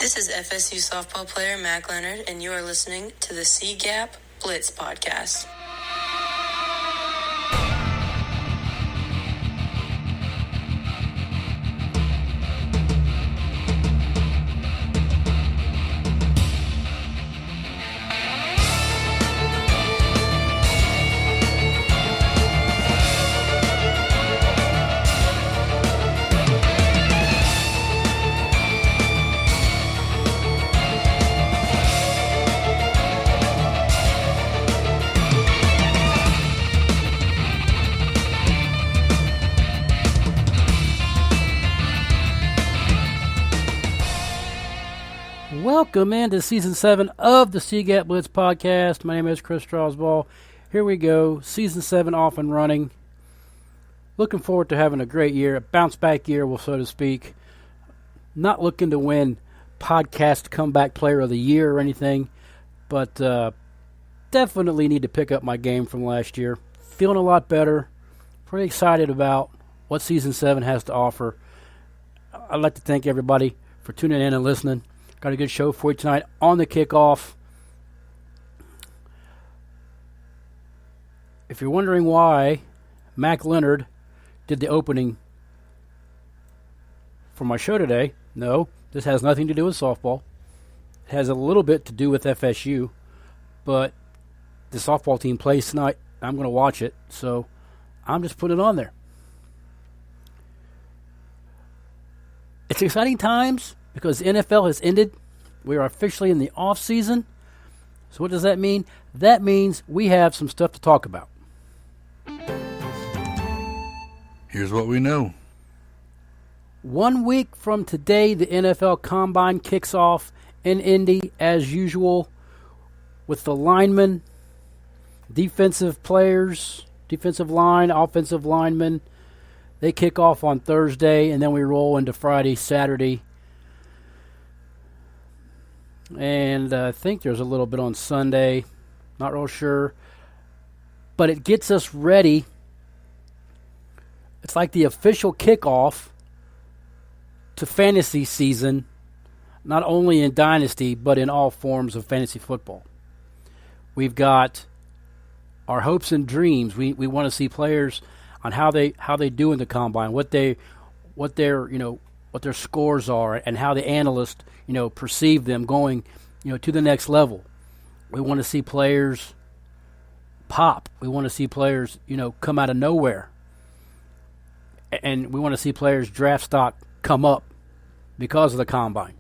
This is FSU softball player Mac Leonard, and you are listening to the C-Gap Blitz podcast. Welcome into Season 7 of the C-Gap Blitz podcast. My name is Chris Strasball. Here we go, Season 7 off and running. Looking forward to having a great year, a bounce-back year, so to speak. Not looking to win Podcast Comeback Player of the Year or anything, but definitely need to pick up my game from last year. Feeling a lot better. Pretty excited about what Season 7 has to offer. I'd like to thank everybody for tuning in and listening. Got a good show for you tonight on the Kickoff. If you're wondering why Mac Leonard did the opening for my show today, no, this has nothing to do with softball. It has a little bit to do with FSU, but the softball team plays tonight. I'm going to watch it, so I'm just putting it on there. It's exciting times because the NFL has ended. We are officially in the off season. So what does that mean? That means we have some stuff to talk about. Here's what we know. 1 week from today, the NFL Combine kicks off in Indy as usual with the linemen, defensive players, defensive line, offensive linemen. They kick off on Thursday, and then we roll into Friday, Saturday. And I think there's a little bit on Sunday. Not real sure. But it gets us ready. It's like the official kickoff to fantasy season, not only in Dynasty, but in all forms of fantasy football. We've got our hopes and dreams. We want to see players on how they do in the combine, what their scores are, and how the analysts perceive them going to the next level. We want to see players pop. We want to see players come out of nowhere, and we want to see players draft stock come up because of the combine.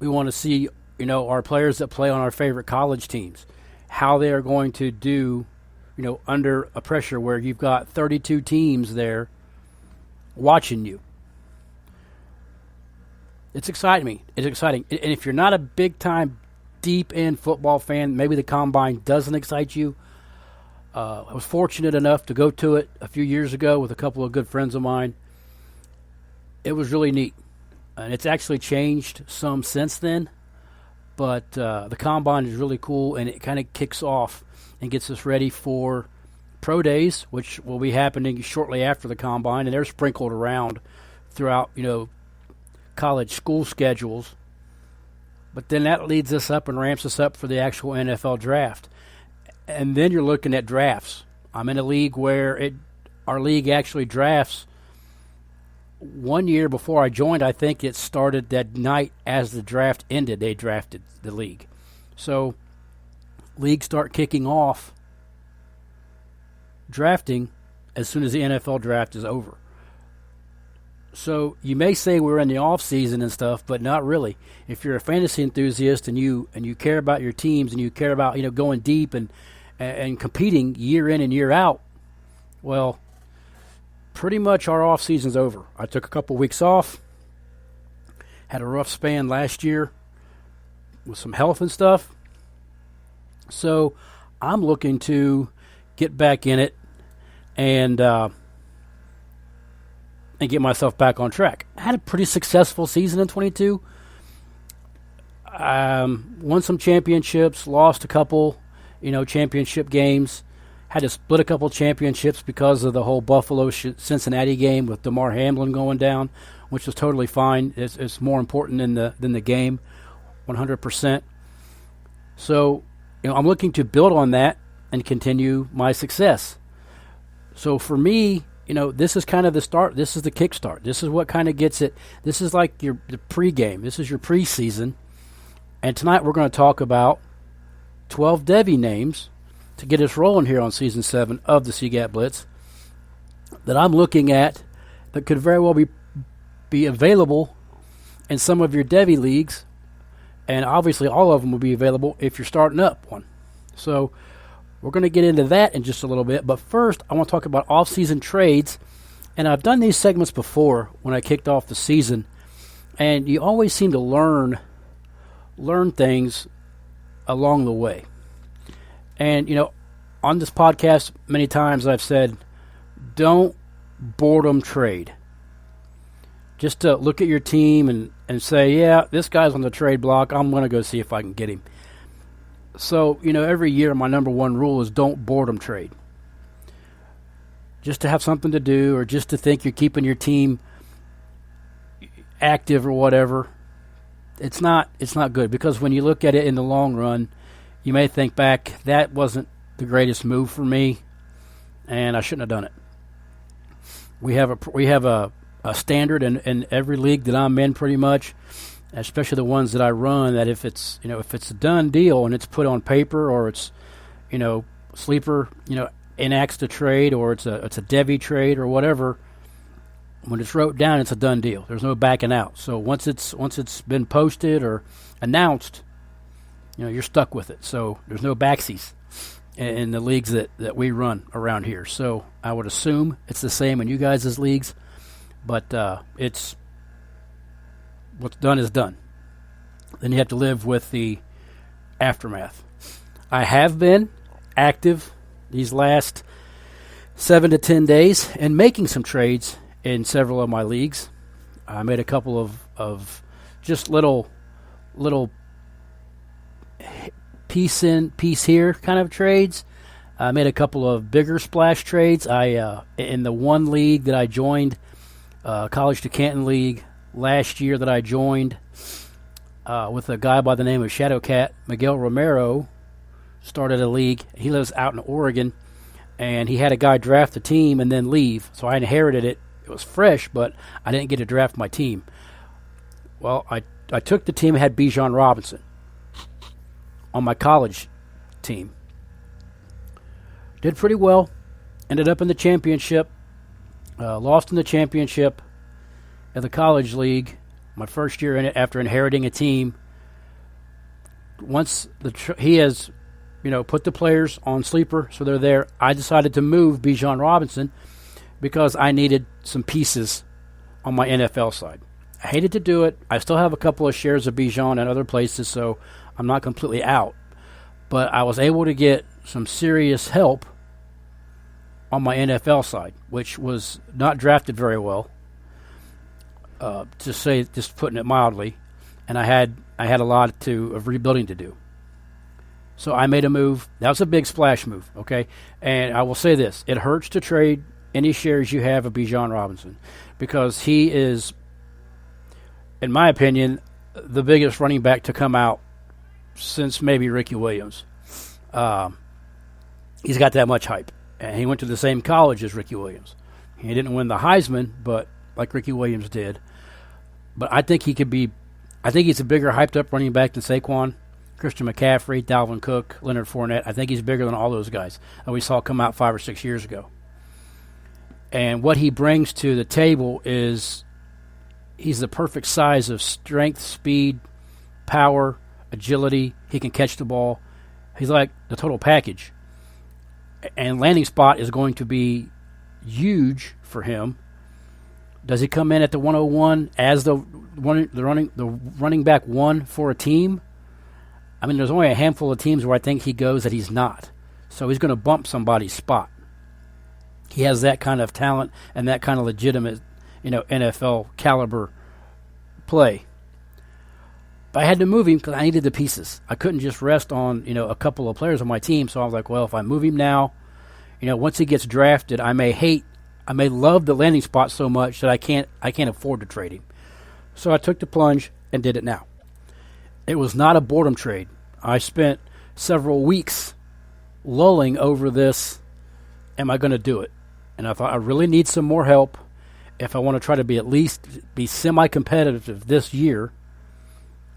We want to see our players that play on our favorite college teams, how they are going to do under a pressure where you've got 32 teams there watching you. It's exciting me. It's exciting. And if you're not a big-time, deep-in football fan, maybe the Combine doesn't excite you. I was fortunate enough to go to it a few years ago with a couple of good friends of mine. It was really neat. And it's actually changed some since then. But the Combine is really cool, and it kind of kicks off and gets us ready for Pro Days, which will be happening shortly after the Combine, and they're sprinkled around throughout, college school schedules. But then that leads us up and ramps us up for the actual NFL draft. And then you're looking at drafts. I'm in a league where our league actually drafts 1 year before I joined. I think it started that night as the draft ended. They drafted the league. So leagues start kicking off drafting as soon as the NFL draft is over. So you may say we're in the off season and stuff, but not really. If you're a fantasy enthusiast and you care about your teams and you care about going deep and competing year in and year out, well, pretty much our off season's over. I took a couple weeks off, had a rough span last year with some health and stuff. So I'm looking to get back in it and get myself back on track. I had a pretty successful season in 22. Won some championships, lost a couple, championship games. Had to split a couple championships because of the whole Buffalo-Cincinnati game with DeMar Hamlin going down which is totally fine. It's more important than the game, 100%. So, I'm looking to build on that and continue my success. So for me, this is kind of the start. This is the kickstart. This is what kind of gets it. This is like the pregame. This is your preseason. And tonight we're going to talk about 12 Devy names to get us rolling here on Season 7 of the CGAP Blitz that I'm looking at that could very well be available in some of your Devy leagues. And obviously all of them will be available if you're starting up one. So we're going to get into that in just a little bit. But first, I want to talk about off-season trades. And I've done these segments before when I kicked off the season. And you always seem to learn things along the way. And, on this podcast, many times I've said, don't boredom trade. Just to look at your team and say, yeah, this guy's on the trade block. I'm going to go see if I can get him. So, every year my number one rule is don't boredom trade. Just to have something to do or just to think you're keeping your team active or whatever. It's not good because when you look at it in the long run, you may think back, that wasn't the greatest move for me and I shouldn't have done it. We have a standard in every league that I'm in pretty much, especially the ones that I run, that if it's a done deal and it's put on paper or it's, sleeper, enacts the trade or it's a Devy trade or whatever, when it's wrote down, it's a done deal. There's no backing out. So once it's been posted or announced, you're stuck with it. So there's no backsies in the leagues that we run around here. So I would assume it's the same in you guys' leagues, but it's what's done is done. Then you have to live with the aftermath. I have been active these last 7 to 10 days and making some trades in several of my leagues. I made a couple of just little piece in, piece here kind of trades. I made a couple of bigger splash trades. In the one league that I joined, College to Canton League, last year that I joined with a guy by the name of Shadowcat, Miguel Romero, started a league. He lives out in Oregon, and he had a guy draft the team and then leave. So I inherited it. It was fresh, but I didn't get to draft my team. Well, I took the team and had Bijan Robinson on my college team. Did pretty well. Ended up in the championship. Lost in the championship at the college league. My first year in it after inheriting a team. Once he has, put the players on sleeper, so they're there, I decided to move Bijan Robinson because I needed some pieces on my NFL side. I hated to do it. I still have a couple of shares of Bijan in other places, so I'm not completely out. But I was able to get some serious help on my NFL side, which was not drafted very well, just putting it mildly. And I had a lot of rebuilding to do. So I made a move. That was a big splash move, okay? And I will say this. It hurts to trade any shares you have of Bijan Robinson because he is, in my opinion, the biggest running back to come out since maybe Ricky Williams. He's got that much hype. And he went to the same college as Ricky Williams. He didn't win the Heisman, but like Ricky Williams did. But I think he's a bigger hyped-up running back than Saquon, Christian McCaffrey, Dalvin Cook, Leonard Fournette. I think he's bigger than all those guys that we saw come out 5 or 6 years ago. And what he brings to the table is he's the perfect size of strength, speed, power, agility. He can catch the ball. He's like the total package. And landing spot is going to be huge for him. Does he come in at the 101 as the running back one for a team? I mean, there's only a handful of teams where I think he goes that he's not. So he's going to bump somebody's spot. He has that kind of talent and that kind of legitimate, NFL caliber play. But I had to move him because I needed the pieces. I couldn't just rest on, a couple of players on my team. So I was like, well, if I move him now, once he gets drafted, I may love the landing spot so much that I can't afford to trade him. So I took the plunge and did it now. It was not a boredom trade. I spent several weeks lulling over this, am I going to do it? And if I really need some more help, if I want to try to be semi-competitive this year,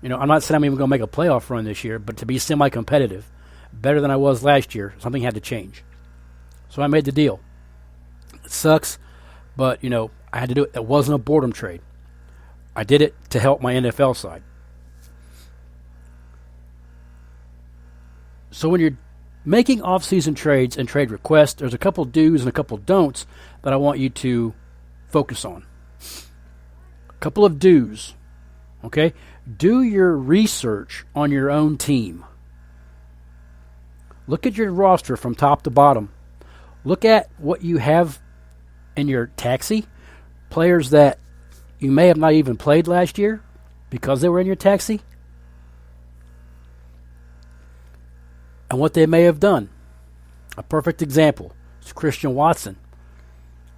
I'm not saying I'm even going to make a playoff run this year, but to be semi-competitive, better than I was last year, something had to change. So I made the deal. It sucks, but, I had to do it. It wasn't a boredom trade. I did it to help my NFL side. So when you're making off-season trades and trade requests, there's a couple do's and a couple don'ts that I want you to focus on. A couple of do's, okay? Do your research on your own team. Look at your roster from top to bottom. Look at what you have in your taxi, players that you may have not even played last year because they were in your taxi, and what they may have done. A perfect example is Christian Watson.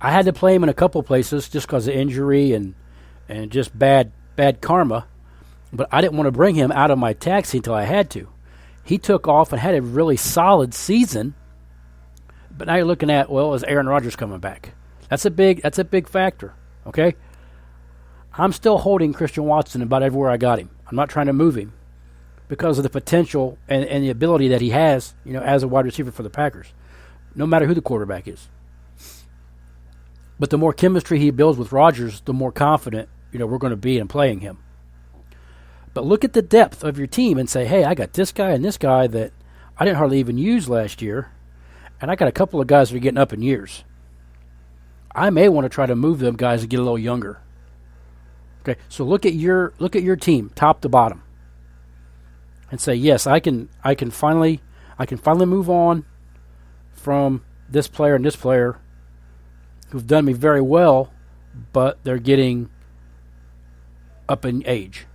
I had to play him in a couple places just because of injury and just bad karma, but I didn't want to bring him out of my taxi until I had to. He took off and had a really solid season, but now you're looking at, is Aaron Rodgers coming back? That's a big factor, okay? I'm still holding Christian Watson about everywhere I got him. I'm not trying to move him because of the potential and the ability that he has, as a wide receiver for the Packers, no matter who the quarterback is. But the more chemistry he builds with Rodgers, the more confident, we're going to be in playing him. But look at the depth of your team and say, hey, I got this guy and this guy that I didn't hardly even use last year, and I got a couple of guys that are getting up in years. I may want to try to move them guys and get a little younger. Okay, so look at your team, top to bottom, and say, yes, I can finally move on from this player and this player who've done me very well, but they're getting up in age.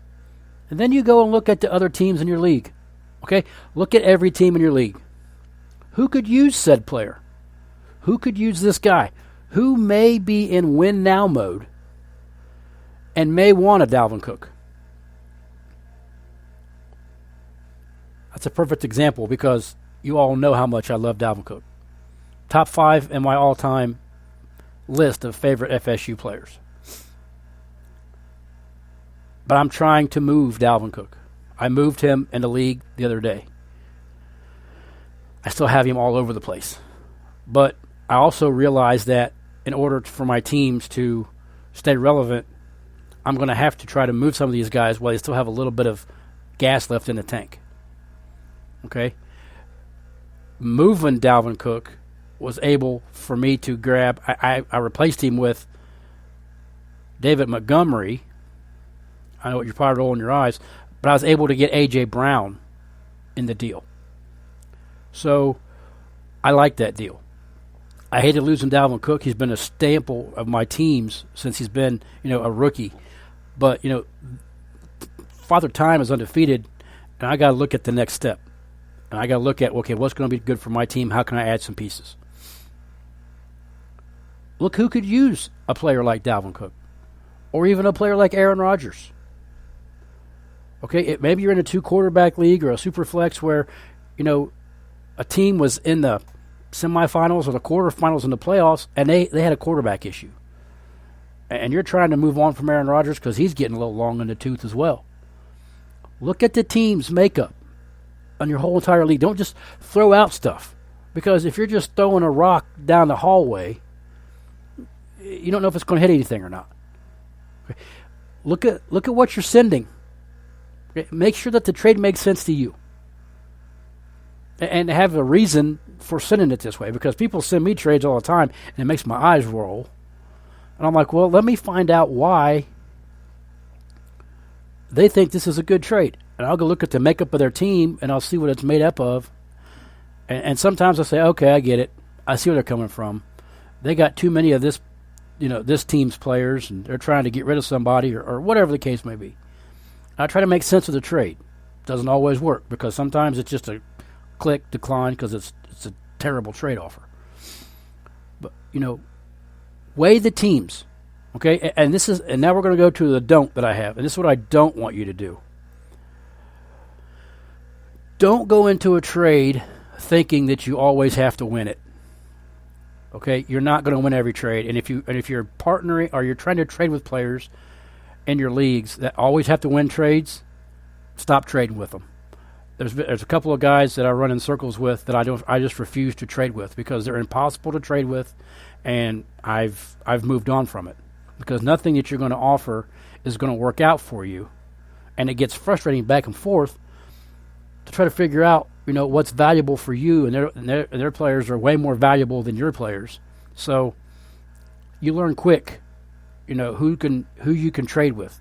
And then you go and look at the other teams in your league. Okay? Look at every team in your league. Who could use said player? Who could use this guy? Who may be in win now mode and may want a Dalvin Cook? That's a perfect example because you all know how much I love Dalvin Cook. Top 5 in my all-time list of favorite FSU players. But I'm trying to move Dalvin Cook. I moved him in the league the other day. I still have him all over the place. But I also realize that in order for my teams to stay relevant, I'm going to have to try to move some of these guys while they still have a little bit of gas left in the tank. Okay? Moving Dalvin Cook was able for me to grab, I replaced him with David Montgomery. I know what you're probably rolling your eyes, but I was able to get A.J. Brown in the deal. So I like that deal. I hated losing Dalvin Cook. He's been a staple of my teams since he's been, a rookie. But, Father Time is undefeated, and I got to look at the next step. And I got to look at, okay, what's going to be good for my team? How can I add some pieces? Look who could use a player like Dalvin Cook, or even a player like Aaron Rodgers. Okay, maybe you're in a 2-quarterback league or a super flex where, a team was in the semifinals or the quarterfinals in the playoffs, and they had a quarterback issue. And you're trying to move on from Aaron Rodgers because he's getting a little long in the tooth as well. Look at the team's makeup on your whole entire league. Don't just throw out stuff. Because if you're just throwing a rock down the hallway, you don't know if it's going to hit anything or not. Okay. Look at what you're sending. Okay. Make sure that the trade makes sense to you. And have a reason for sending it this way. Because people send me trades all the time, and it makes my eyes roll. And I'm like, well, let me find out why they think this is a good trade. And I'll go look at the makeup of their team, and I'll see what it's made up of. And sometimes I say, okay, I get it. I see where they're coming from. They got too many of this, this team's players, and they're trying to get rid of somebody or whatever the case may be. I try to make sense of the trade. Doesn't always work because sometimes it's just a click, decline because it's a terrible trade offer. But, weigh the teams. Okay, and now we're going to go to the don't that I have, and this is what I don't want you to do. Don't go into a trade thinking that you always have to win it. Okay, you're not going to win every trade, and if you're partnering or you're trying to trade with players in your leagues that always have to win trades, stop trading with them. There's a couple of guys that I run in circles with that I just refuse to trade with because they're impossible to trade with, and I've moved on from it because nothing that you're going to offer is going to work out for you, and it gets frustrating back and forth to try to figure out what's valuable for you, and their players are way more valuable than your players. So you learn quick, who you can trade with.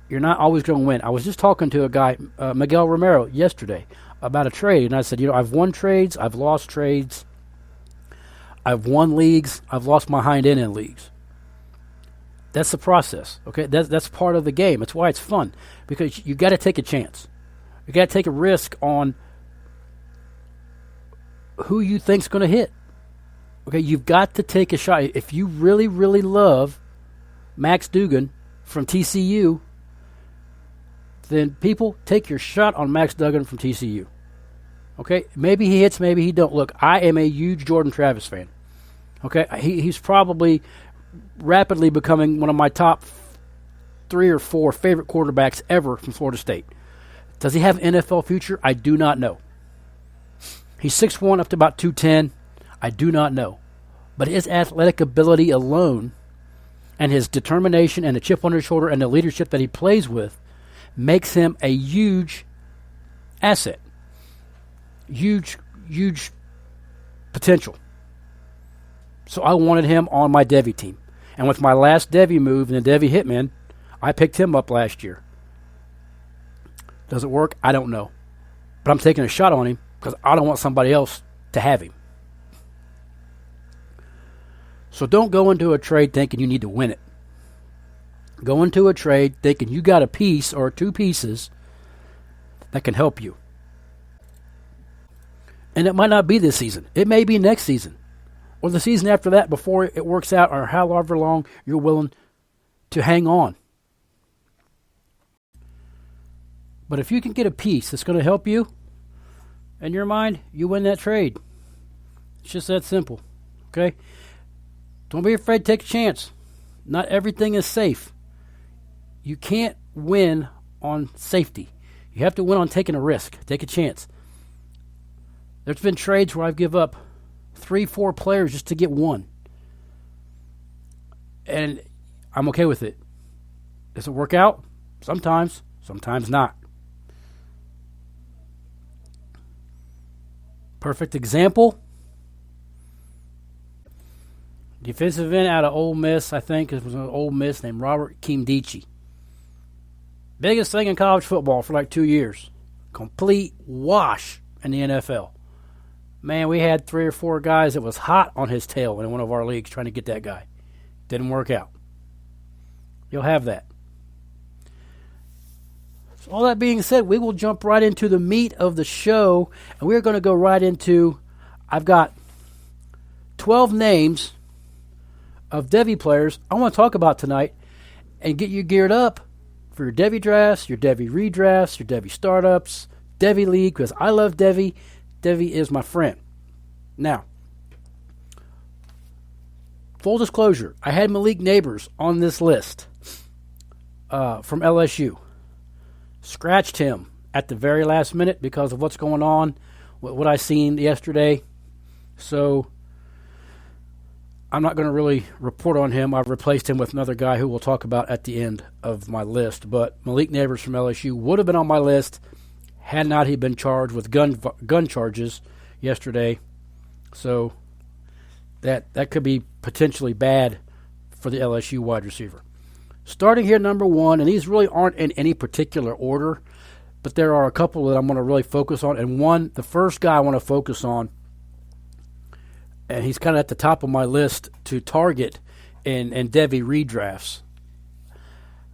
You're not always going to win. I was just talking to a guy, Miguel Romero, yesterday about a trade, and I said, I've won trades, I've lost trades, I've won leagues, I've lost my hind end in leagues. That's the process, okay? That's part of the game. That's why it's fun, because you got to take a chance. You got to take a risk on who you think's going to hit. Okay, you've got to take a shot. If you really, really love Max Duggan from TCU, then people take your shot on Max Duggan from TCU. Okay, maybe he hits, maybe he don't. Look, I am a huge Jordan Travis fan. Okay, he's probably rapidly becoming one of my top 3 or 4 favorite quarterbacks ever from Florida State. Does he have an NFL future? I do not know. He's 6'1", up to about 210. I do not know. But his athletic ability alone and his determination and the chip on his shoulder and the leadership that he plays with makes him a huge asset. Huge, huge potential. So I wanted him on my Devy team. And with my last Devy move and the Devy Hitman, I picked him up last year. Does it work? I don't know. But I'm taking a shot on him because I don't want somebody else to have him. So don't go into a trade thinking you need to win it. Go into a trade thinking you got a piece or 2 pieces that can help you. And it might not be this season. It may be next season. Or the season after that before it works out, or however long you're willing to hang on. But if you can get a piece that's going to help you, in your mind, you win that trade. It's just that simple. Okay? Don't be afraid to take a chance. Not everything is safe. You can't win on safety. You have to win on taking a risk. Take a chance. There's been trades where I've give up 3, 4 players just to get one. And I'm okay with it. Does it work out? Sometimes. Sometimes not. Perfect example. Defensive end out of Ole Miss, I think it was an Ole Miss named Robert Kimdichie. Biggest thing in college football for like 2 years. Complete wash in the NFL. Man, we had 3 or 4 guys that was hot on his tail in one of our leagues trying to get that guy. Didn't work out. You'll have that. So all that being said, we will jump right into the meat of the show, and we're going to go right into, I've got 12 names of Devy players I want to talk about tonight and get you geared up for your Devy drafts, your Devy redrafts, your Devy startups, Devy league, because I love Devy. Devy is my friend. Now, full disclosure, I had Malik Neighbors on this list from LSU. Scratched him at the very last minute because of what's going on, what I seen yesterday. So I'm not going to really report on him. I've replaced him with another guy who we'll talk about at the end of my list. But Malik Neighbors from LSU would have been on my list had not he been charged with gun charges yesterday. So that could be potentially bad for the LSU wide receiver. Starting here, number 1, and these really aren't in any particular order, but there are a couple that I'm going to really focus on. And the first guy I want to focus on, and he's kind of at the top of my list to target in Devy redrafts.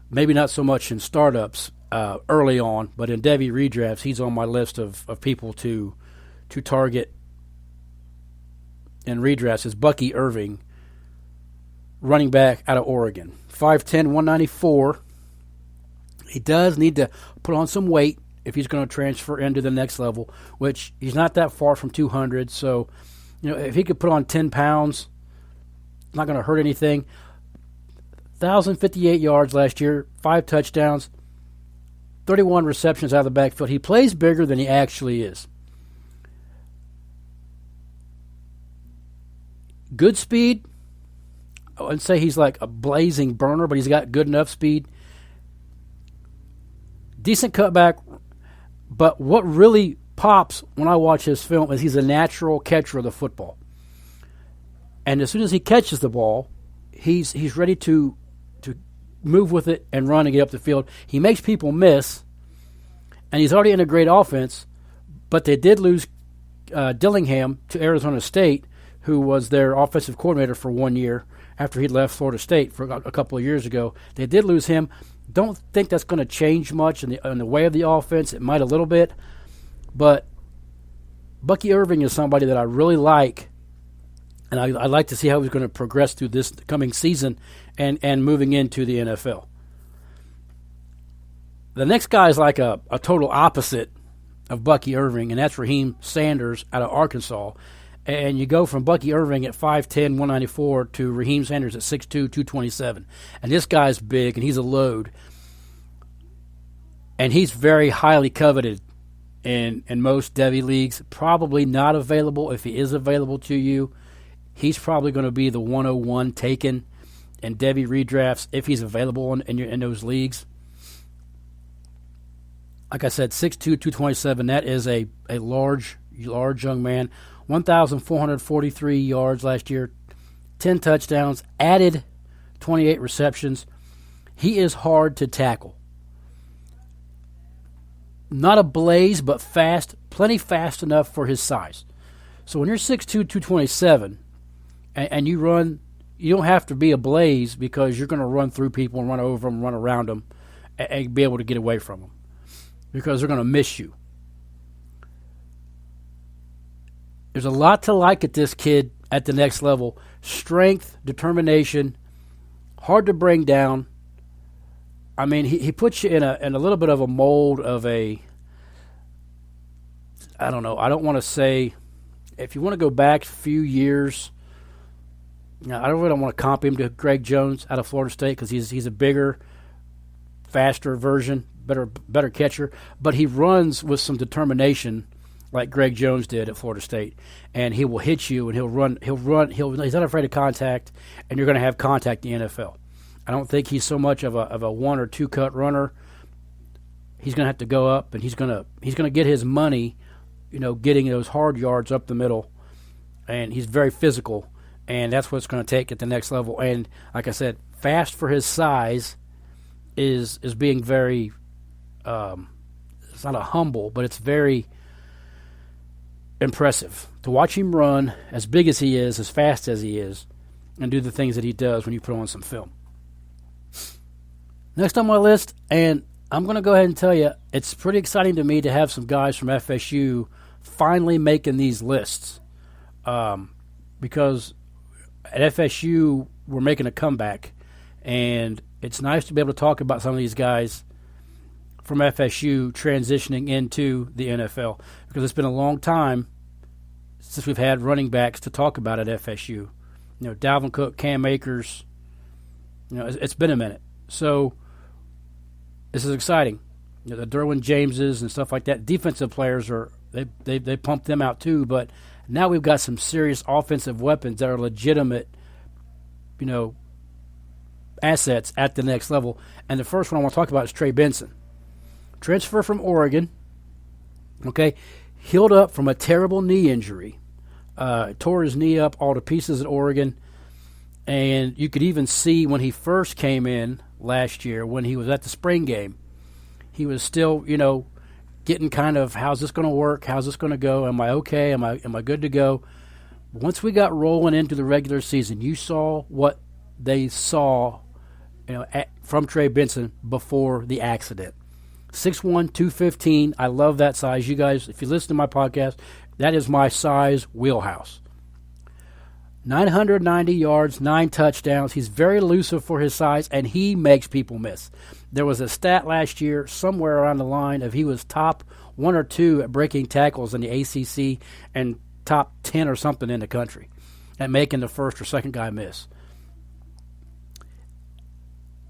Maybe not so much in startups early on, but in Devy redrafts, he's on my list of people to target in redrafts is Bucky Irving, running back out of Oregon. 5'10", 194. He does need to put on some weight if he's going to transfer into the next level, which he's not that far from 200. So, if he could put on 10 pounds, not going to hurt anything. 1,058 yards last year, 5 touchdowns, 31 receptions out of the backfield. He plays bigger than he actually is. Good speed. I wouldn't say he's like a blazing burner, but he's got good enough speed. Decent cutback. But what really pops when I watch his film is he's a natural catcher of the football. And as soon as he catches the ball, he's ready to move with it and run and get up the field. He makes people miss, and he's already in a great offense, but they did lose Dillingham to Arizona State, who was their offensive coordinator for 1 year after he left Florida State for a couple of years ago. They did lose him. Don't think that's going to change much in the way of the offense. It might a little bit, but Bucky Irving is somebody that I really like, and I'd like to see how he's going to progress through this coming season and moving into the NFL. The next guy is like a total opposite of Bucky Irving, and that's Raheem Sanders out of Arkansas. And you go from Bucky Irving at 5'10", 194 to Raheem Sanders at 6'2", 227. And this guy's big, and he's a load. And he's very highly coveted in most Devy leagues. Probably not available. If he is available to you, he's probably going to be the 101 taken in Devy redrafts if he's available in those leagues. Like I said, 6'2", 227. That is a large young man. 1,443 yards last year, 10 touchdowns, added 28 receptions. He is hard to tackle. Not a blaze, but fast, plenty fast enough for his size. So when you're 6'2", 227, and you run, you don't have to be a blaze because you're going to run through people and run over them, run around them, and be able to get away from them because they're going to miss you. There's a lot to like at this kid at the next level. Strength, determination, hard to bring down. I mean, he puts you in a little bit of a mold of I don't know. I don't want to say, if you want to go back a few years, I really don't want to comp him to Greg Jones out of Florida State because he's a bigger, faster version, better catcher. But he runs with some determination, like Greg Jones did at Florida State, and he will hit you, and he'll run. He's not afraid of contact, and you're going to have contact in the NFL. I don't think he's so much of a 1 or 2 cut runner. He's going to have to go up, and he's going to get his money, getting those hard yards up the middle, and he's very physical, and that's what it's going to take at the next level. And like I said, fast for his size is being very. It's not a humble, but it's very impressive to watch him run as big as he is, as fast as he is, and do the things that he does when you put on some film. Next on my list, and I'm going to go ahead and tell you, it's pretty exciting to me to have some guys from FSU finally making these lists, because at FSU we're making a comeback, and it's nice to be able to talk about some of these guys from FSU transitioning into the NFL, because it's been a long time since we've had running backs to talk about at FSU. Dalvin Cook, Cam Akers, it's been a minute. So this is exciting. The Derwin Jameses and stuff like that. Defensive players they pump them out too, but now we've got some serious offensive weapons that are legitimate, assets at the next level. And the first one I want to talk about is Trey Benson. Transfer from Oregon. Okay, healed up from a terrible knee injury. Tore his knee up all to pieces at Oregon. And you could even see when he first came in last year, when he was at the spring game, he was still, getting kind of, how's this going to work? How's this going to go? Am I okay? Am I good to go? Once we got rolling into the regular season, you saw what they saw, from Trey Benson before the accident. 6'1", 215. I love that size. You guys, if you listen to my podcast, that is my size wheelhouse. 990 yards, 9 touchdowns. He's very elusive for his size, and he makes people miss. There was a stat last year somewhere around the line of he was top 1 or 2 at breaking tackles in the ACC and top 10 or something in the country at making the first or second guy miss.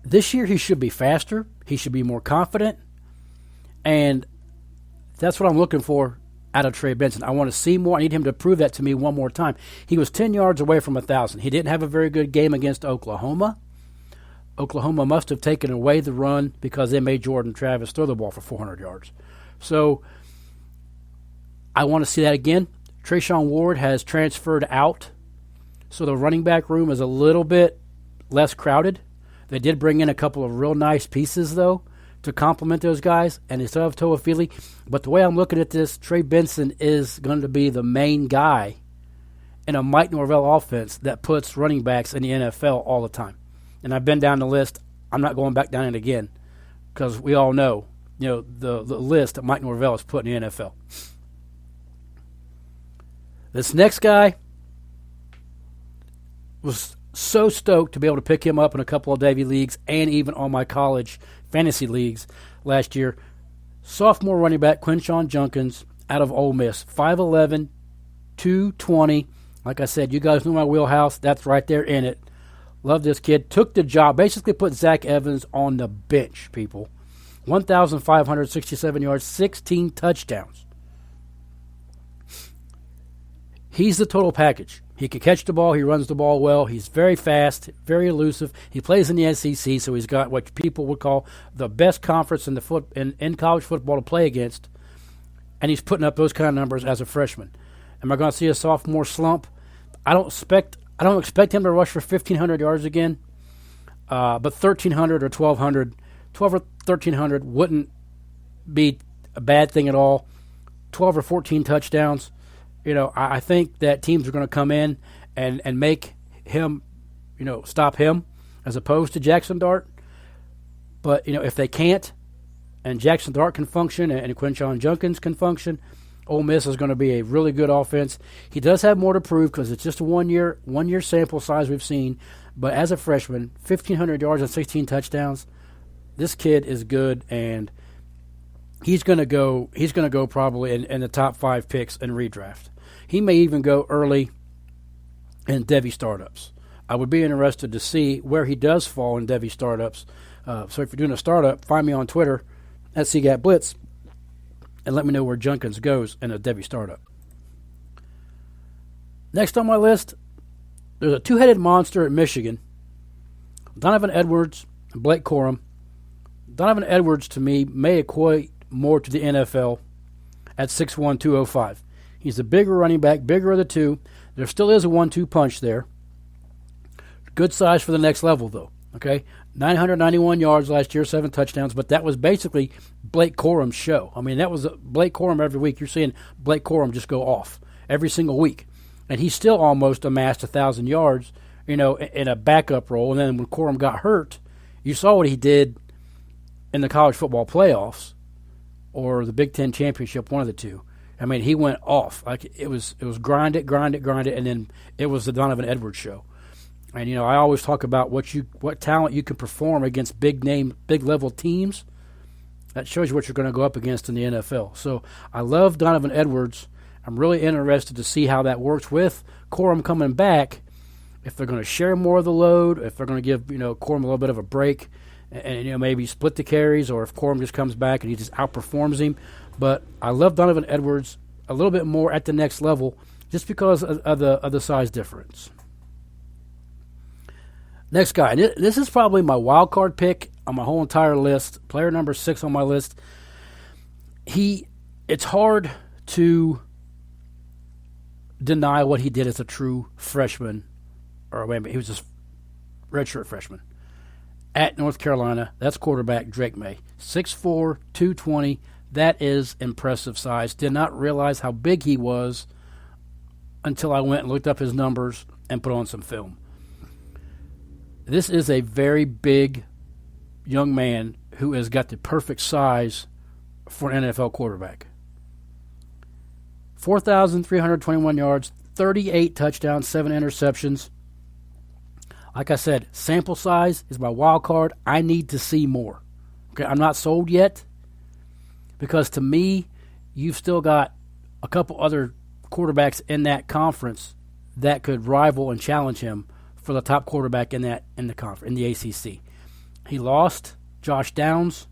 This year he should be faster. He should be more confident. And that's what I'm looking for out of Trey Benson. I want to see more. I need him to prove that to me one more time. He was 10 yards away from 1,000. He didn't have a very good game against Oklahoma. Oklahoma must have taken away the run because they made Jordan Travis throw the ball for 400 yards. So I want to see that again. Trayshawn Ward has transferred out, so the running back room is a little bit less crowded. They did bring in a couple of real nice pieces, though, to complement those guys, and they still have Toafili. But the way I'm looking at this, Trey Benson is going to be the main guy in a Mike Norvell offense that puts running backs in the NFL all the time. And I've been down the list. I'm not going back down it again because we all know, the list that Mike Norvell has put in the NFL. This next guy was so stoked to be able to pick him up in a couple of Davy leagues and even on my college fantasy leagues last year. Sophomore running back Quinshon Judkins out of Ole Miss, 5'11", 220. Like I said, you guys know my wheelhouse. That's right there in it. Love this kid. Took the job. Basically put Zach Evans on the bench, people. 1,567 yards, 16 touchdowns. He's the total package. He can catch the ball. He runs the ball well. He's very fast, very elusive. He plays in the SEC, so he's got what people would call the best conference in college football to play against, and he's putting up those kind of numbers as a freshman. Am I going to see a sophomore slump? I don't expect him to rush for 1,500 yards again, but 1,300 or 1,200, 12 or 1,300 wouldn't be a bad thing at all. 12 or 14 touchdowns. I think that teams are going to come in and make him, stop him as opposed to Jackson Dart. But, if they can't and Jackson Dart can function and Quinshon Judkins can function, Ole Miss is going to be a really good offense. He does have more to prove because it's just a one-year sample size we've seen. But as a freshman, 1,500 yards and 16 touchdowns, this kid is good, and he's going to go probably in the top 5 picks in redraft. He may even go early in Devy startups. I would be interested to see where he does fall in Devy startups. So if you're doing a startup, find me on Twitter at CGAP Blitz and let me know where Judkins goes in a Devy startup. Next on my list, there's a two-headed monster at Michigan, Donovan Edwards and Blake Corum. Donovan Edwards, to me, may equate more to the NFL at 6'1", 205. He's the bigger running back, bigger of the two. There still is a 1-2 punch there. Good size for the next level, though. Okay, 991 yards last year, 7 touchdowns, but that was basically Blake Corum's show. I mean, that was Blake Corum every week. You're seeing Blake Corum just go off every single week. And he still almost amassed 1,000 yards, in a backup role. And then when Corum got hurt, you saw what he did in the college football playoffs or the Big Ten championship, one of the two. I mean, he went off. Like it was grind it, and then it was the Donovan Edwards show. And I always talk about what talent you can perform against big level teams. That shows you what you're going to go up against in the NFL. So I love Donovan Edwards. I'm really interested to see how that works with Corum coming back. If they're going to share more of the load, if they're going to give Corum a little bit of a break, and maybe split the carries, or if Corum just comes back and he just outperforms him. But I love Donovan Edwards a little bit more at the next level just because of the size difference. Next guy, and this is probably my wild card pick on my whole entire list, player number 6 on my list. It's hard to deny what he did as a true freshman, or wait a minute, he was just redshirt freshman at North Carolina. That's quarterback Drake May, 6'4", 220. That is impressive size. Did not realize how big he was until I went and looked up his numbers and put on some film. This is a very big young man who has got the perfect size for an NFL quarterback. 4,321 yards, 38 touchdowns, 7 interceptions. Like I said, sample size is my wild card. I need to see more. Okay, I'm not sold yet because to me, you've still got a couple other quarterbacks in that conference that could rival and challenge him for the top quarterback in the conference, in the ACC. He lost Josh Downs.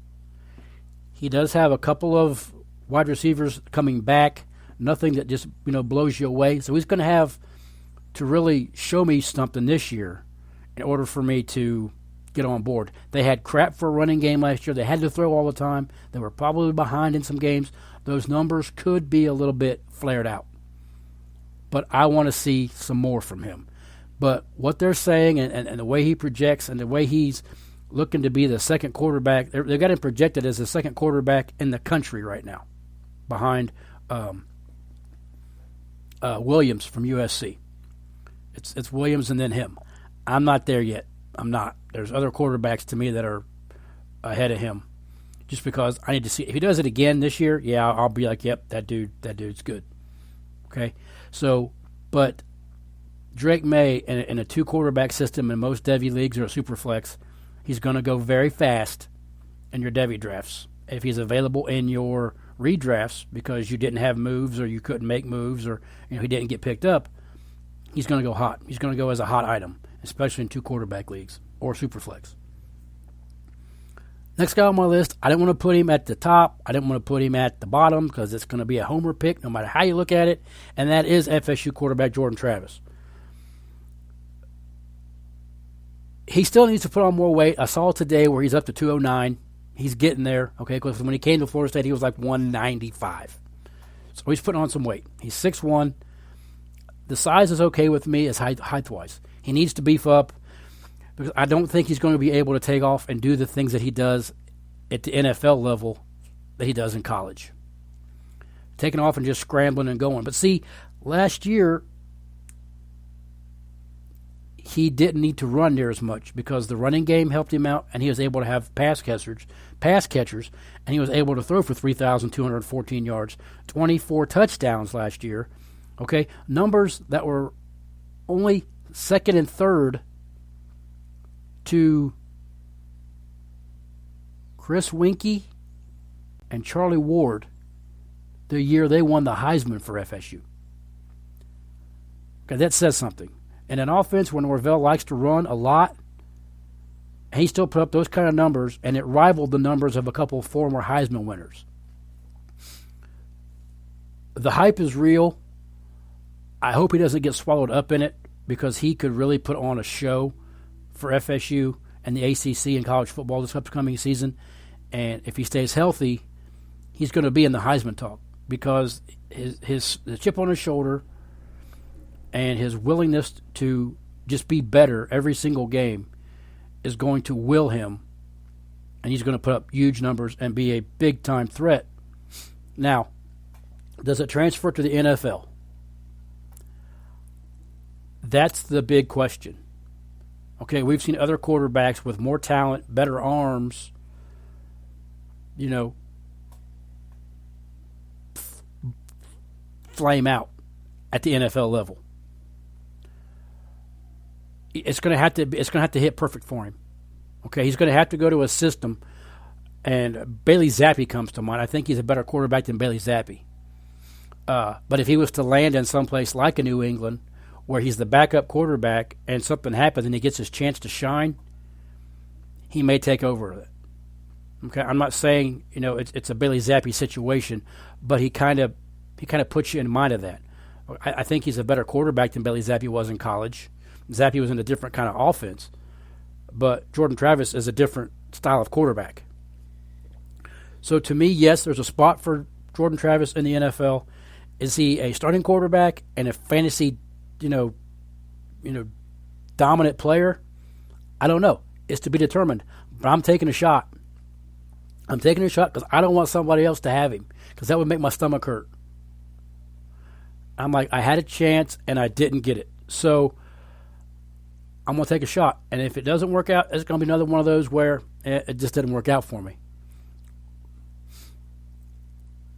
He does have a couple of wide receivers coming back. Nothing that just blows you away. So he's going to have to really show me something this year in order for me to get on board. They had crap for a running game last year. They had to throw all the time. They were probably behind in some games. Those numbers could be a little bit flared out. But I want to see some more from him. But what they're saying and the way he projects and the way he's looking to be the second quarterback, they got him projected as the second quarterback in the country right now, behind Williams from USC. It's Williams and then him. I'm not there yet. I'm not. There's other quarterbacks to me that are ahead of him. Just because I need to see if he does it again this year. Yeah, I'll be like, yep, that dude's good. Okay, so but Drake May in a 2-quarterback system in most Devy leagues or a super flex, he's going to go very fast in your Devy drafts. If he's available in your redrafts because you didn't have moves or you couldn't make moves or he didn't get picked up, he's going to go hot. He's going to go as a hot item, especially in 2-quarterback leagues or super flex. Next guy on my list, I didn't want to put him at the top. I didn't want to put him at the bottom because it's going to be a homer pick no matter how you look at it, and that is FSU quarterback Jordan Travis. He still needs to put on more weight. I saw today where he's up to 209. He's getting there, okay, because when he came to Florida State, he was like 195. So he's putting on some weight. He's 6'1". The size is okay with me as height-wise. He needs to beef up because I don't think he's going to be able to take off and do the things that he does at the NFL level that he does in college. Taking off and just scrambling and going. But see, last year, he didn't need to run near as much because the running game helped him out, and he was able to have pass catchers, and he was able to throw for 3,214 yards, 24 touchdowns last year. Okay, numbers that were only second and third to Chris Winkie and Charlie Ward the year they won the Heisman for FSU. Okay, that says something. And an offense where Norvell likes to run a lot, he still put up those kind of numbers, and it rivaled the numbers of a couple of former Heisman winners. The hype is real. I hope he doesn't get swallowed up in it because he could really put on a show for FSU and the ACC in college football this upcoming season. And if he stays healthy, he's going to be in the Heisman talk because the chip on his shoulder and his willingness to just be better every single game is going to will him, and he's going to put up huge numbers and be a big-time threat. Now, does it transfer to the NFL? That's the big question. Okay, we've seen other quarterbacks with more talent, better arms, flame out at the NFL level. It's going to have to hit perfect for him. Okay, he's going to have to go to a system, and Bailey Zappi comes to mind. I think he's a better quarterback than Bailey Zappi. But if he was to land in someplace like a New England, where he's the backup quarterback, and something happens and he gets his chance to shine, he may take over it. Okay, I'm not saying it's a Bailey Zappi situation, but he kind of puts you in mind of that. I think he's a better quarterback than Bailey Zappi was in college. Zappi was in a different kind of offense, but Jordan Travis is a different style of quarterback. So to me, yes, there's a spot for Jordan Travis in the NFL. Is he a starting quarterback and a fantasy, dominant player? I don't know. It's to be determined. But I'm taking a shot. I'm taking a shot because I don't want somebody else to have him because that would make my stomach hurt. I'm like, I had a chance and I didn't get it. So I'm going to take a shot. And if it doesn't work out, it's going to be another one of those where it just didn't work out for me.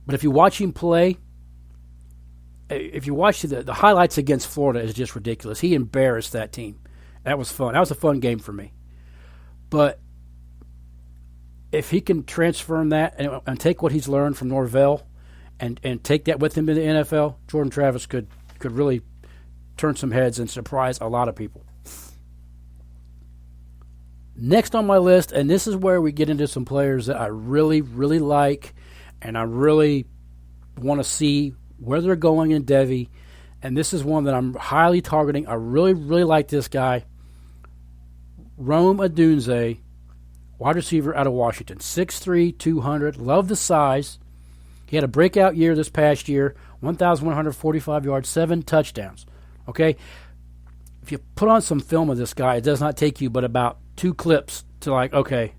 But if you watch him play, if you watch the highlights against Florida, is just ridiculous. He embarrassed that team. That was fun. That was a fun game for me. But if he can transform that and take what he's learned from Norvell and take that with him to the NFL, Jordan Travis could really turn some heads and surprise a lot of people. Next on my list, and this is where we get into some players that I really, really like, and I really want to see where they're going in Devy, and this is one that I'm highly targeting. I really, really like this guy, Rome Odunze, wide receiver out of Washington, 6'3", 200. Love the size. He had a breakout year this past year, 1,145 yards, 7 touchdowns. Okay? If you put on some film of this guy, it does not take you but about 2 clips to like, okay,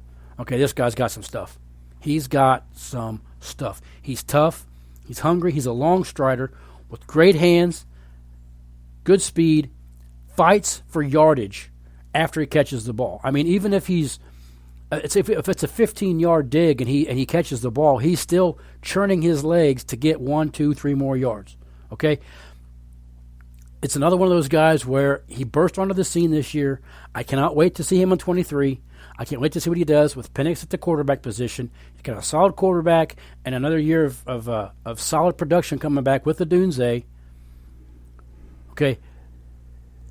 this guy's got some stuff. He's got some stuff. He's tough. He's hungry. He's a long strider with great hands, good speed, fights for yardage after he catches the ball. I mean, even if he's if it's a 15-yard dig and he catches the ball, he's still churning his legs to get 1, 2, 3 more yards. Okay? It's another one of those guys where he burst onto the scene this year. I cannot wait to see him in 23. I can't wait to see what he does with Penix at the quarterback position. He's got a solid quarterback and another year of solid production coming back with the Odunze. Okay?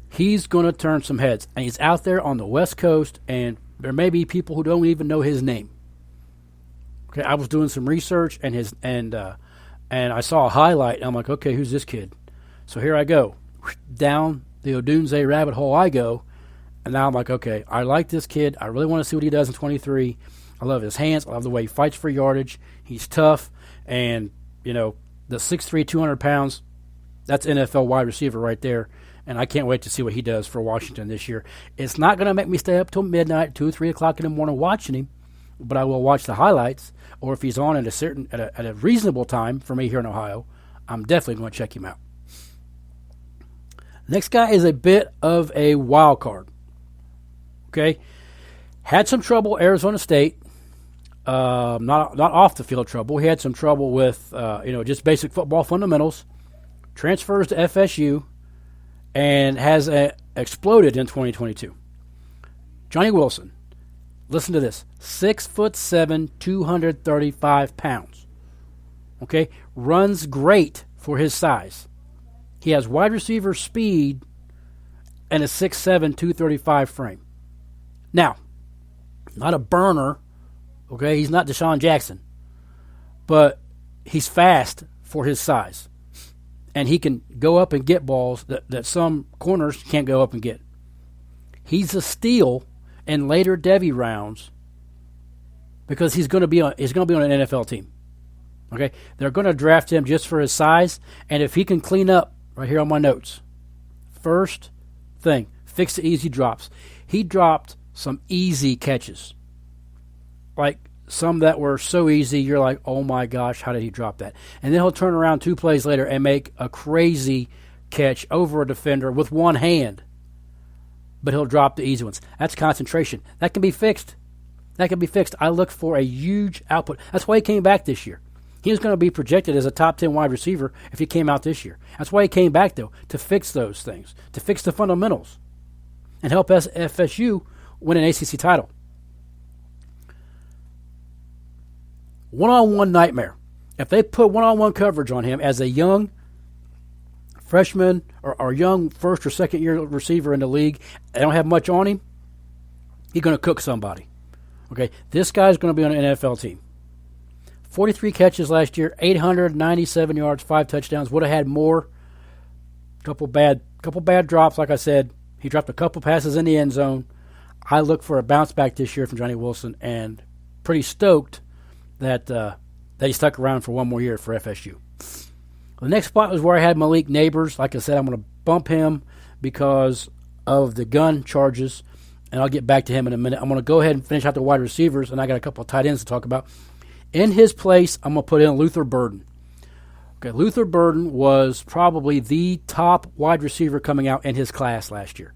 He's going to turn some heads. And he's out there on the West Coast, and there may be people who don't even know his name. Okay, I was doing some research, and I saw a highlight, and I'm like, okay, who's this kid? So here I go. Down the Odunze rabbit hole I go, and now I'm like, okay, I like this kid. I really want to see what he does in 23. I love his hands. I love the way he fights for yardage. He's tough, and, the 6'3", 200 pounds, that's NFL wide receiver right there. And I can't wait to see what he does for Washington this year. It's not going to make me stay up till midnight, 2 or 3 o'clock in the morning watching him, but I will watch the highlights. Or if he's on at a reasonable time for me here in Ohio, I'm definitely going to check him out. Next guy is a bit of a wild card. Okay, had some trouble Arizona State. Not off the field trouble. He had some trouble with just basic football fundamentals. Transfers to FSU. And has exploded in 2022. Johnny Wilson, listen to this: 6'7", 235 pounds. Okay, runs great for his size. He has wide receiver speed and a 6'7", 235 frame. Now, not a burner. Okay, he's not Deshaun Jackson, but he's fast for his size. And he can go up and get balls that some corners can't go up and get. He's a steal in later Devy rounds because he's going to be on an NFL team. Okay, they're going to draft him just for his size, and if he can clean up right here on my notes, first thing, fix the easy drops. He dropped some easy catches, like some that were so easy, you're like, oh my gosh, how did he drop that? And then he'll turn around 2 plays later and make a crazy catch over a defender with one hand. But he'll drop the easy ones. That's concentration. That can be fixed. I look for a huge output. That's why he came back this year. He was going to be projected as a top 10 wide receiver if he came out this year. That's why he came back, though, to fix those things, to fix the fundamentals, and help FSU win an ACC title. One-on-one nightmare. If they put one-on-one coverage on him as a young freshman or young first or second year receiver in the league, they don't have much on him, he's going to cook somebody. Okay, this guy's going to be on an NFL team. 43 catches last year, 897 yards, 5 touchdowns. Would have had more. Couple bad drops, like I said. He dropped a couple passes in the end zone. I look for a bounce back this year from Johnny Wilson, and pretty stoked that he stuck around for one more year for FSU. The next spot was where I had Malik Neighbors. Like I said, I'm going to bump him because of the gun charges, and I'll get back to him in a minute. I'm going to go ahead and finish out the wide receivers, and I got a couple of tight ends to talk about. In his place, I'm going to put in Luther Burden. Okay, Luther Burden was probably the top wide receiver coming out in his class last year.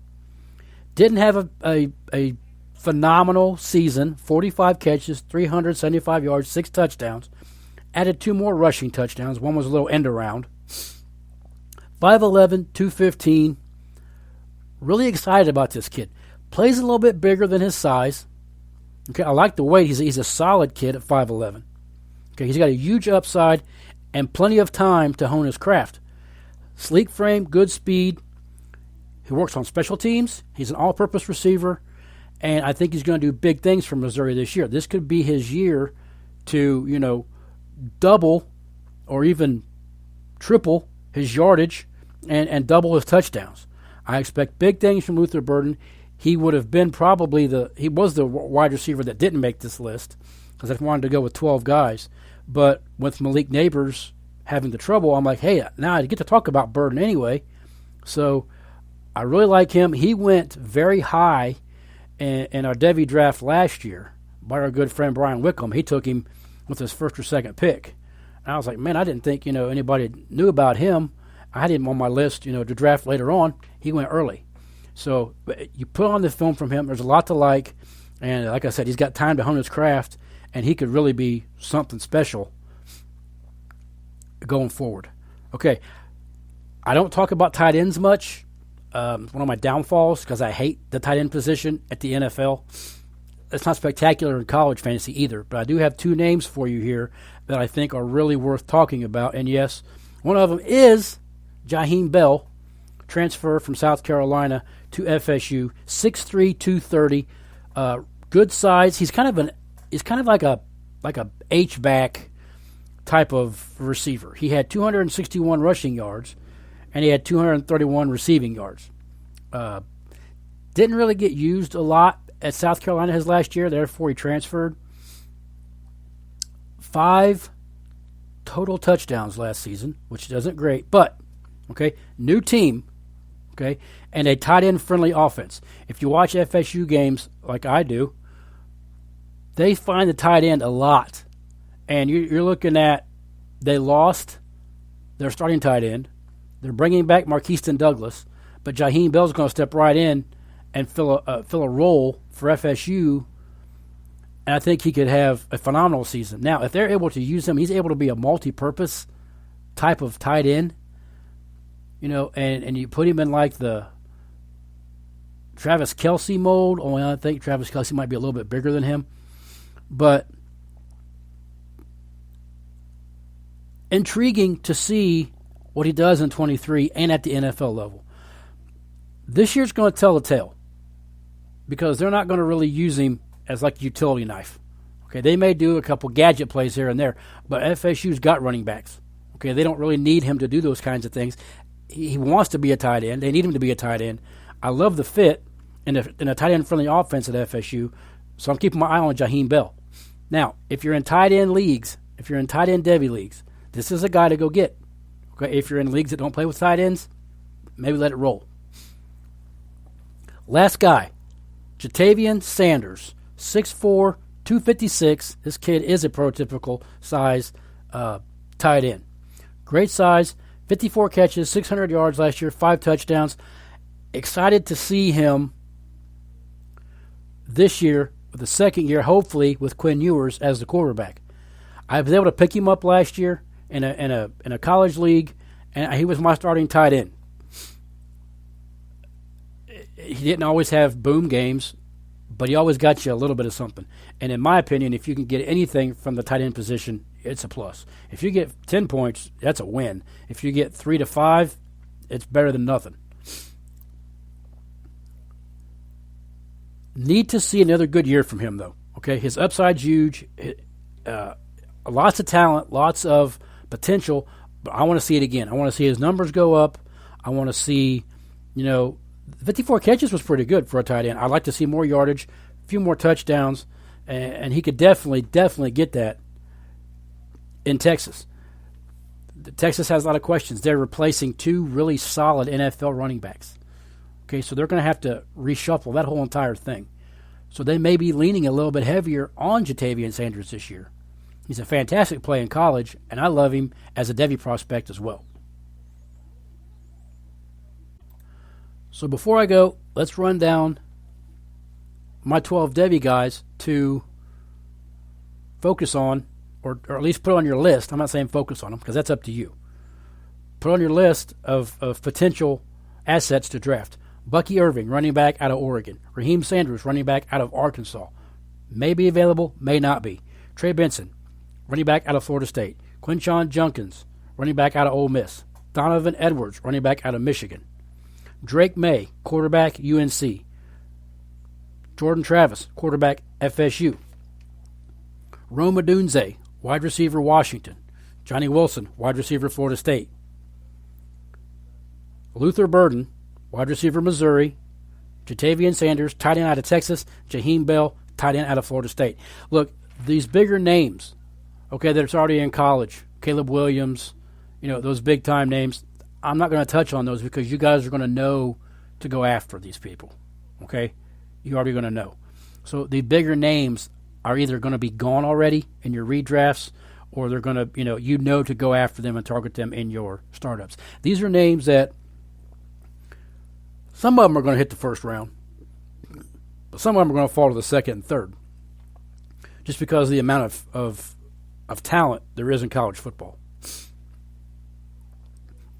Didn't have a phenomenal season, 45 catches, 375 yards, 6 touchdowns. Added 2 more rushing touchdowns. One was a little end around. 5'11", 215. Really excited about this kid. Plays a little bit bigger than his size. Okay, I like the weight. He's a solid kid at 5'11". Okay, he's got a huge upside and plenty of time to hone his craft. Sleek frame, good speed. He works on special teams. He's an all-purpose receiver, and I think he's going to do big things for Missouri this year. This could be his year to, double or even triple his yardage and double his touchdowns. I expect big things from Luther Burden. He would have been he was the wide receiver that didn't make this list because I wanted to go with 12 guys. But with Malik Neighbors having the trouble, I'm like, hey, now I get to talk about Burden anyway. So I really like him. He went very high in our Devy draft last year by our good friend Brian Wickham. He took him with his first or second pick. And I was like, man, I didn't think, anybody knew about him. I had him on my list, to draft later on. He went early. So you put on the film from him. There's a lot to like. And like I said, he's got time to hone his craft, and he could really be something special going forward. Okay, I don't talk about tight ends much. One of my downfalls because I hate the tight end position at the NFL. It's not spectacular in college fantasy either, but I do have two names for you here that I think are really worth talking about. And yes, one of them is Jaheim Bell, transfer from South Carolina to FSU, 6'3", 230, good size. He's kind of like a H-back type of receiver. He had 261 rushing yards, and he had 231 receiving yards. Didn't really get used a lot at South Carolina his last year, therefore he transferred. 5 total touchdowns last season, which isn't great, but, okay, new team, okay, and a tight end-friendly offense. If you watch FSU games like I do, they find the tight end a lot. And you're looking at, they lost their starting tight end. They're bringing back Marquiston Douglas, but Jaheim Bell's going to step right in and fill a role for FSU, and I think he could have a phenomenal season. Now, if they're able to use him, he's able to be a multi-purpose type of tight end, and you put him in like the Travis Kelce mold, only I think Travis Kelce might be a little bit bigger than him, but intriguing to see what he does in 23 and at the NFL level. This year's going to tell the tale because they're not going to really use him as like a utility knife. Okay, they may do a couple gadget plays here and there, but FSU's got running backs. Okay, they don't really need him to do those kinds of things. He wants to be a tight end. They need him to be a tight end. I love the fit in a tight end-friendly offense at FSU, so I'm keeping my eye on Jaheim Bell. Now, if you're in tight end leagues, if you're in tight end Devy leagues, this is a guy to go get. Okay, if you're in leagues that don't play with tight ends, maybe let it roll. Last guy, Jatavian Sanders, 6'4", 256. This kid is a prototypical size tight end. Great size, 54 catches, 600 yards last year, 5 touchdowns. Excited to see him this year, with the second year, hopefully with Quinn Ewers as the quarterback. I was able to pick him up last year in a college league, and he was my starting tight end. He didn't always have boom games, but he always got you a little bit of something. And in my opinion, if you can get anything from the tight end position, it's a plus. If you get 10 points, that's a win. If you get 3 to 5, it's better than nothing. Need to see another good year from him, though. Okay, his upside's huge. Lots of talent, lots of potential, but I want to see it again. I want to see his numbers go up. I want to see, 54 catches was pretty good for a tight end. I'd like to see more yardage, a few more touchdowns, and he could definitely get that in Texas. Texas has a lot of questions. They're replacing 2 really solid NFL running backs. Okay, so they're going to have to reshuffle that whole entire thing. So they may be leaning a little bit heavier on Jatavian Sanders this year. He's a fantastic play in college, and I love him as a Devy prospect as well. So before I go, let's run down my 12 Devy guys to focus on, or at least put on your list. I'm not saying focus on them because that's up to you. put on your list of potential assets to draft. Bucky Irving, running back out of Oregon. Raheem Sanders, running back out of Arkansas. May be available, may not be. Trey Benson, running back out of Florida State. Quinshon Judkins, running back out of Ole Miss. Donovan Edwards, running back out of Michigan. Drake May, quarterback, UNC. Jordan Travis, quarterback, FSU. Rome Odunze, wide receiver, Washington. Johnny Wilson, wide receiver, Florida State. Luther Burden, wide receiver, Missouri. Jatavian Sanders, tight end out of Texas. Jaheim Bell, tight end out of Florida State. Look, these bigger names, okay, that's already in college, Caleb Williams, those big-time names, I'm not going to touch on those because you guys are going to know to go after these people, okay? You're already going to know. So the bigger names are either going to be gone already in your redrafts or they're going to, to go after them and target them in your startups. These are names that some of them are going to hit the first round, but some of them are going to fall to the second and third just because of the amount of talent there is in college football.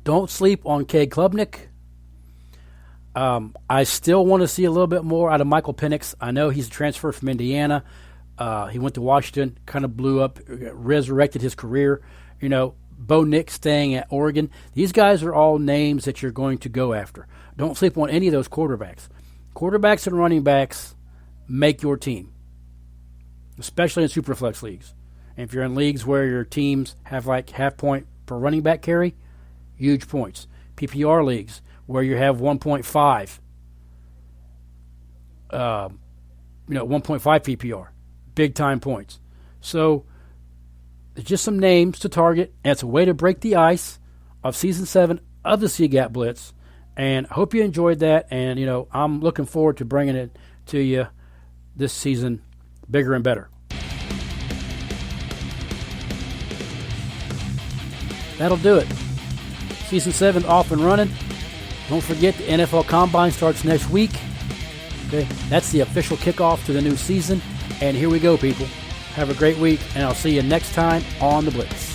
Don't sleep on Cade Klubnik. I still want to see a little bit more out of Michael Penix. I know he's a transfer from Indiana. He went to Washington, kind of blew up, resurrected his career. Bo Nix staying at Oregon. These guys are all names that you're going to go after. Don't sleep on any of those quarterbacks. Quarterbacks and running backs make your team, especially in Superflex leagues. And if you're in leagues where your teams have like half point per running back carry, huge points. PPR leagues where you have 1.5, 1.5 PPR, big time points. So there's just some names to target, and it's a way to break the ice of Season 7 of the C-Gap Blitz. And I hope you enjoyed that, and I'm looking forward to bringing it to you this season bigger and better. That'll do it. Season 7 off and running. Don't forget the NFL Combine starts next week. Okay, that's the official kickoff to the new season. And here we go, people. Have a great week, and I'll see you next time on The Blitz.